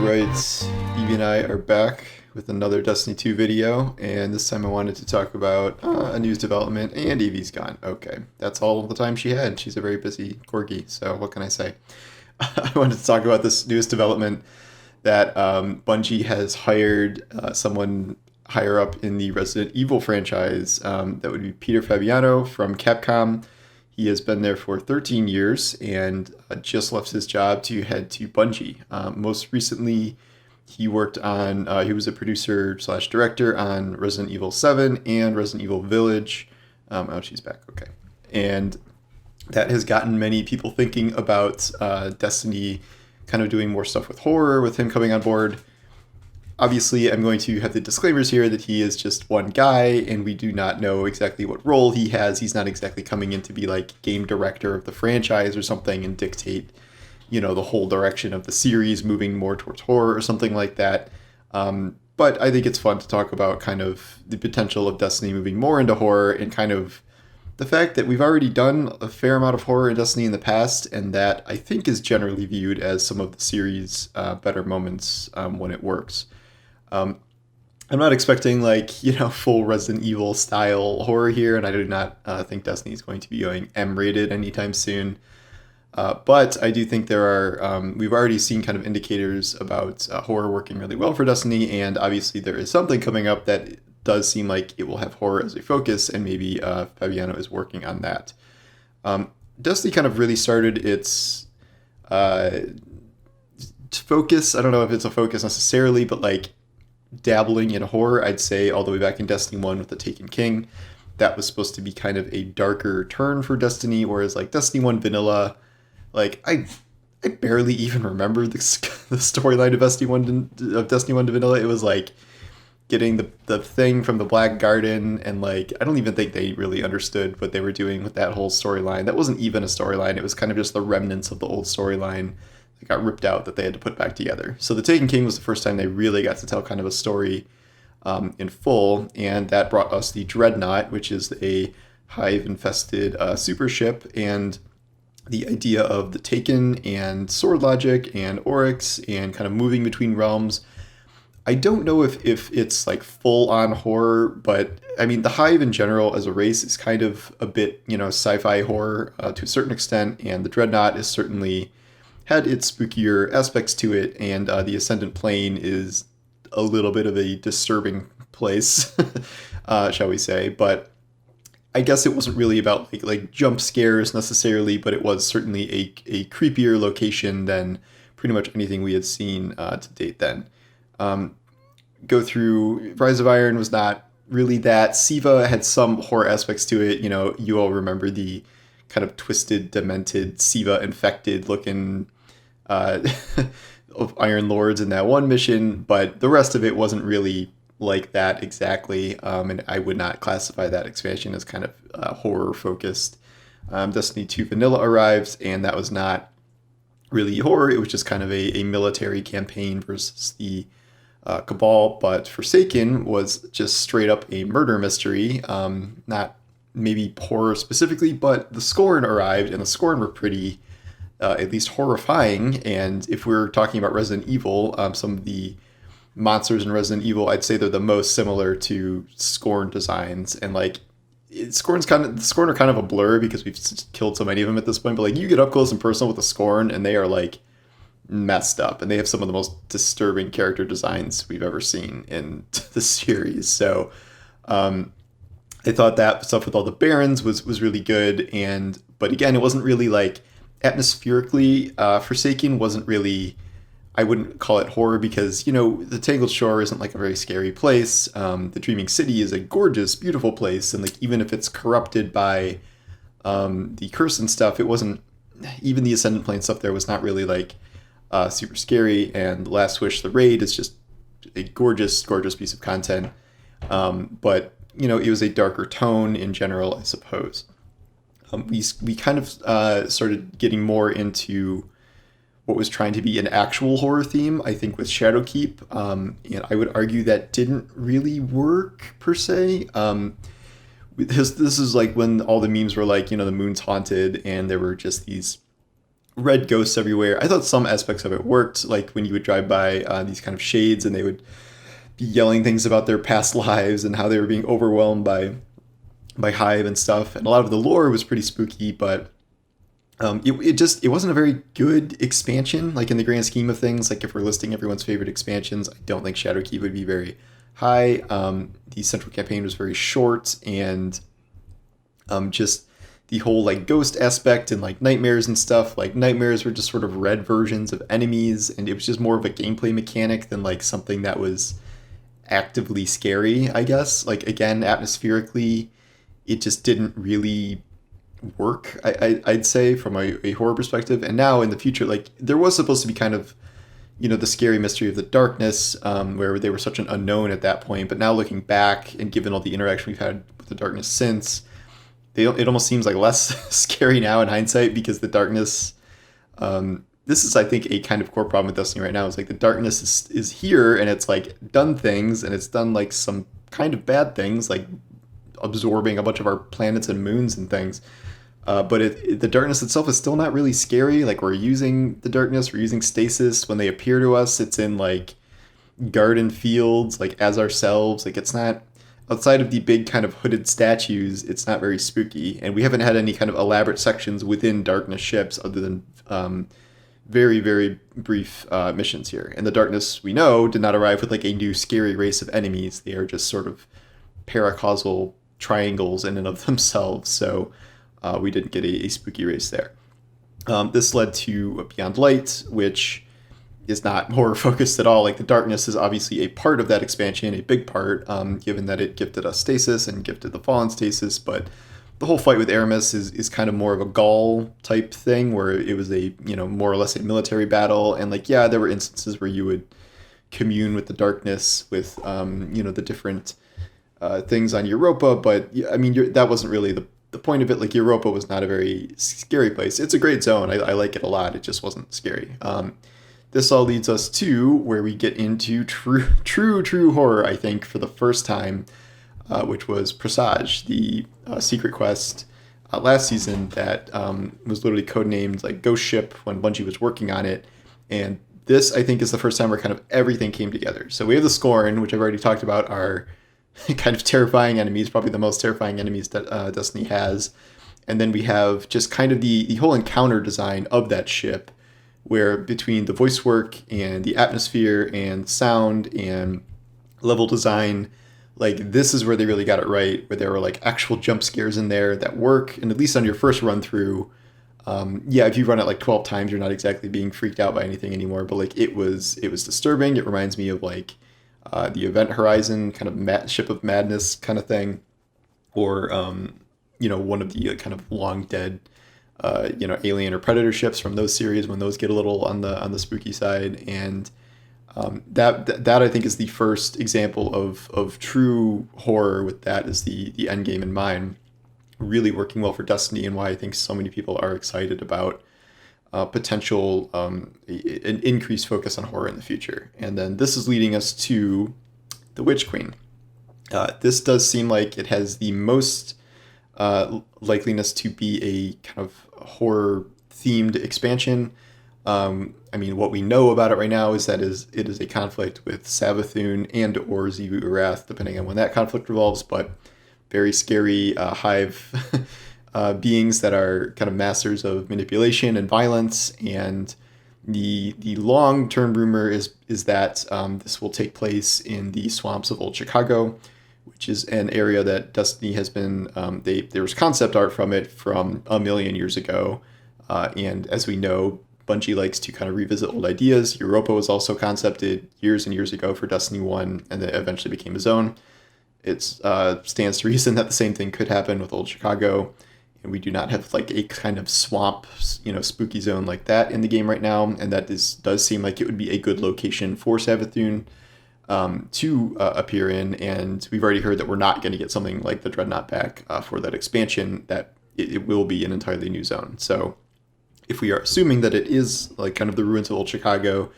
Alright, Evie and I are back with another Destiny 2 video, and this time I wanted to talk about a news development, and Evie's gone. Okay, that's all the time she had. She's a very busy corgi, so what can I say? I wanted to talk about this newest development that Bungie has hired someone higher up in the Resident Evil franchise. That would be Peter Fabiano from Capcom. He has been there for 13 years and just left his job to head to Bungie. Most recently, he worked on, he was a producer slash director on Resident Evil 7 and Resident Evil Village. Oh, she's back. Okay. And that has gotten many people thinking about Destiny kind of doing more stuff with horror, with him coming on board. Obviously, I'm going to have the disclaimers here that he is just one guy, and we do not know exactly what role he has. He's not exactly coming in to be like game director of the franchise or something and dictate, the whole direction of the series moving more towards horror or something like that. But I think it's fun to talk about kind of the potential of Destiny moving more into horror and kind of the fact that we've already done a fair amount of horror in Destiny in the past, and that I think is generally viewed as some of the series' better moments when it works. I'm not expecting full Resident Evil style horror here, and I do not think Destiny is going to be going M-rated anytime soon. But I do think there are, we've already seen kind of indicators about horror working really well for Destiny, and obviously there is something coming up that does seem like it will have horror as a focus, and maybe Fabiano is working on that. Destiny kind of really started its focus, I don't know if it's a focus necessarily, but dabbling in horror, I'd say, all the way back in Destiny 1 with the Taken King. That was supposed to be kind of a darker turn for Destiny, whereas Destiny 1 vanilla, I barely even remember the storyline of Destiny 1 to vanilla. It was getting the thing from the Black Garden, and I don't even think they really understood what they were doing with that whole storyline. That wasn't even a storyline. It was kind of just the remnants of the old storyline that got ripped out that they had to put back together. So the Taken King was the first time they really got to tell kind of a story in full, and that brought us the Dreadnought, which is a hive-infested super ship, and the idea of the Taken and sword logic and Oryx and kind of moving between realms. I don't know if it's full-on horror, but I mean, the Hive in general as a race is kind of a bit, sci-fi horror to a certain extent, and the Dreadnought is certainly had its spookier aspects to it, and the Ascendant Plane is a little bit of a disturbing place, shall we say. But I guess it wasn't really about jump scares necessarily, but it was certainly a creepier location than pretty much anything we had seen to date then. Go through Rise of Iron was not really that. Siva had some horror aspects to it. You all remember the kind of twisted, demented, Siva infected looking of Iron Lords in that one mission, but the rest of it wasn't really like that exactly, and I would not classify that expansion as kind of horror focused. Destiny 2 Vanilla arrives, and that was not really horror. It was just kind of a military campaign versus the Cabal, but Forsaken was just straight up a murder mystery, not maybe horror specifically, but the Scorn arrived, and the Scorn were pretty at least horrifying. And if we're talking about Resident Evil, some of the monsters in Resident Evil, I'd say they're the most similar to Scorn designs. And the Scorn are kind of a blur because we've killed so many of them at this point. But you get up close and personal with the Scorn, and they are messed up, and they have some of the most disturbing character designs we've ever seen in the series. So I thought that stuff with all the Barons was really good, but again, it wasn't really atmospherically, Forsaken wasn't really, I wouldn't call it horror because, the Tangled Shore isn't a very scary place. The Dreaming City is a gorgeous, beautiful place, and even if it's corrupted by the curse and stuff, it wasn't, even the Ascendant Plane stuff there was not really super scary. And Last Wish, the raid, is just a gorgeous, gorgeous piece of content. But, it was a darker tone in general, I suppose. We kind of started getting more into what was trying to be an actual horror theme, I think, with Shadowkeep. And I would argue that didn't really work, per se. This is when all the memes were the moon's haunted, and there were just these red ghosts everywhere. I thought some aspects of it worked, like when you would drive by these kind of shades and they would be yelling things about their past lives and how they were being overwhelmed by Hive and stuff. And a lot of the lore was pretty spooky, but it wasn't a very good expansion. Like in the grand scheme of things, like if we're listing everyone's favorite expansions, I don't think Shadowkeep would be very high. The central campaign was very short, and just the whole like ghost aspect and like nightmares and stuff. Like nightmares were just sort of red versions of enemies, and it was just more of a gameplay mechanic than like something that was actively scary, I guess. Like again, atmospherically, it just didn't really work, I'd say, from a horror perspective. And now in the future, like there was supposed to be kind of, the scary mystery of the darkness, where they were such an unknown at that point. But now looking back and given all the interaction we've had with the darkness since, it almost seems like less scary now in hindsight, because the darkness, this is, I think, a kind of core problem with Destiny right now, is like the darkness is here, and it's like done things, and it's done like some kind of bad things, like absorbing a bunch of our planets and moons and things. But the darkness itself is still not really scary. Like we're using the darkness, we're using stasis. When they appear to us, it's in like garden fields, like as ourselves. Like it's not, outside of the big kind of hooded statues, it's not very spooky. And we haven't had any kind of elaborate sections within darkness ships other than very, very brief missions here. And the darkness, we know, did not arrive with like a new scary race of enemies. They are just sort of paracausal triangles in and of themselves. So we didn't get a spooky race there. This led to Beyond Light, which is not horror focused at all. Like the darkness is obviously a part of that expansion, a big part, given that it gifted us stasis and gifted the Fallen stasis. But the whole fight with Aramis is kind of more of a Gaul type thing, where it was a, more or less a military battle. And like, yeah, there were instances where you would commune with the darkness with, the different things on Europa. But I mean, that wasn't really the point of it. Like Europa was not a very scary place. It's a great zone. I like it a lot. It just wasn't scary. This all leads us to where we get into true horror, I think, for the first time, which was Presage, the secret quest last season that was literally codenamed like Ghost Ship when Bungie was working on it. And this, I think, is the first time where kind of everything came together. So we have the Scorn, which I've already talked about, are kind of terrifying enemies, probably the most terrifying enemies that Destiny has. And then we have just kind of the whole encounter design of that ship, where between the voice work and the atmosphere and sound and level design, like this is where they really got it right, where there were like actual jump scares in there that work. And at least on your first run through, if you run it like 12 times, you're not exactly being freaked out by anything anymore. But like it was disturbing. It reminds me of like the Event Horizon kind of Ship of Madness kind of thing, or one of the kind of long dead Alien or Predator ships from those series, when those get a little on the spooky side. And that I think is the first example of true horror, with that as the end game in mind, really working well for Destiny, and why I think so many people are excited about potential an increased focus on horror in the future. And then this is leading us to the Witch Queen. This does seem like it has the most likeliness to be a kind of horror themed expansion. I mean, what we know about it right now is that it is a conflict with Savathun and or Xivu Arath, depending on when that conflict revolves, but very scary hive beings that are kind of masters of manipulation and violence. And the long-term rumor is that this will take place in the swamps of Old Chicago, which is an area that Destiny has been, there was concept art from it from a million years ago. And as we know, Bungie likes to kind of revisit old ideas. Europa was also concepted years and years ago for Destiny 1, and then eventually became a zone. It stands to reason that the same thing could happen with Old Chicago, and we do not have like a kind of swamp, spooky zone like that in the game right now, and that does seem like it would be a good location for Savathun to appear in. And we've already heard that we're not going to get something like the Dreadnought back for that expansion, that it will be an entirely new zone. So if we are assuming that it is like kind of the ruins of Old Chicago,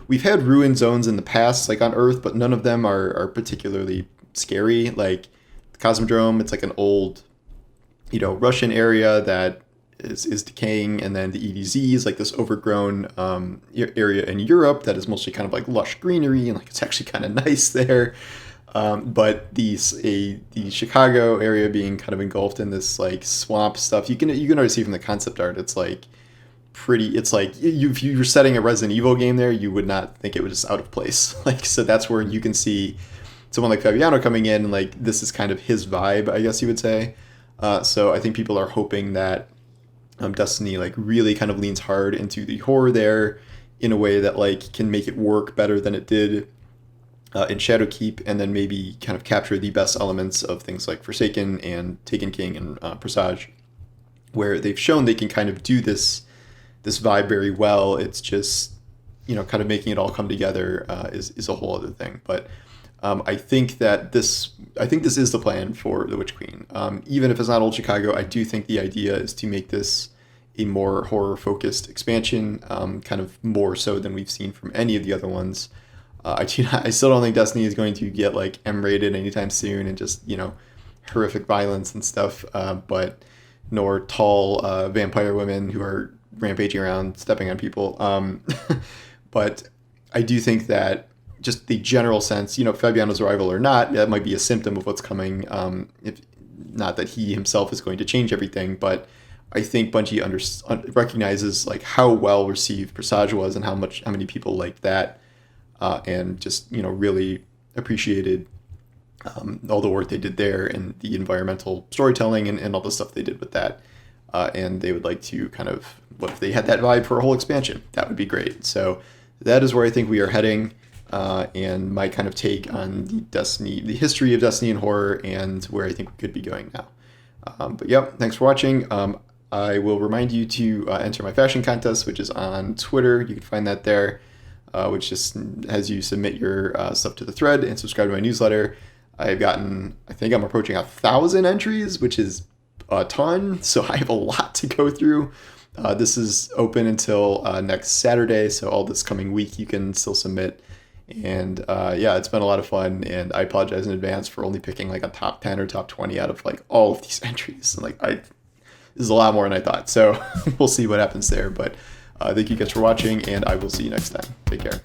we've had ruin zones in the past, like on Earth, but none of them are particularly scary. Like the Cosmodrome, it's like an old, Russian area that is decaying, and then the EDZ is like this overgrown area in Europe that is mostly kind of like lush greenery, and like it's actually kind of nice there. But the Chicago area being kind of engulfed in this like swamp stuff, you can already see from the concept art, it's like pretty. It's like if you were setting a Resident Evil game there, you would not think it was just out of place. Like, so that's where you can see someone like Fabiano coming in, and like this is kind of his vibe, I guess you would say. So I think people are hoping that Destiny like really kind of leans hard into the horror there in a way that like can make it work better than it did in Shadowkeep, and then maybe kind of capture the best elements of things like Forsaken and Taken King and Presage, where they've shown they can kind of do this vibe very well. It's just, kind of making it all come together is a whole other thing. But I think this is the plan for the Witch Queen. Even if it's not old Chicago, I do think the idea is to make this a more horror-focused expansion, kind of more so than we've seen from any of the other ones. I still don't think Destiny is going to get like M-rated anytime soon and just, horrific violence and stuff, but nor tall vampire women who are rampaging around, stepping on people. But I do think that just the general sense, Fabiano's arrival or not, that might be a symptom of what's coming. If not that he himself is going to change everything, but I think Bungie recognizes like how well received Presage was and how many people liked that, and just really appreciated all the work they did there and the environmental storytelling and all the stuff they did with that. And they would like to kind of, what if they had that vibe for a whole expansion? That would be great. So that is where I think we are heading, and my kind of take on the history of Destiny and horror, and where I think we could be going now. But yep, thanks for watching. I will remind you to enter my fashion contest, which is on Twitter. You can find that there, which just has you submit your stuff to the thread and subscribe to my newsletter. I think I'm approaching 1,000 entries, which is a ton, so I have a lot to go through. This is open until next Saturday, so all this coming week you can still submit. And it's been a lot of fun, and I apologize in advance for only picking like a top 10 or top 20 out of like all of these entries. And this is a lot more than I thought, so we'll see what happens there. But thank you guys for watching, and I will see you next time. Take care.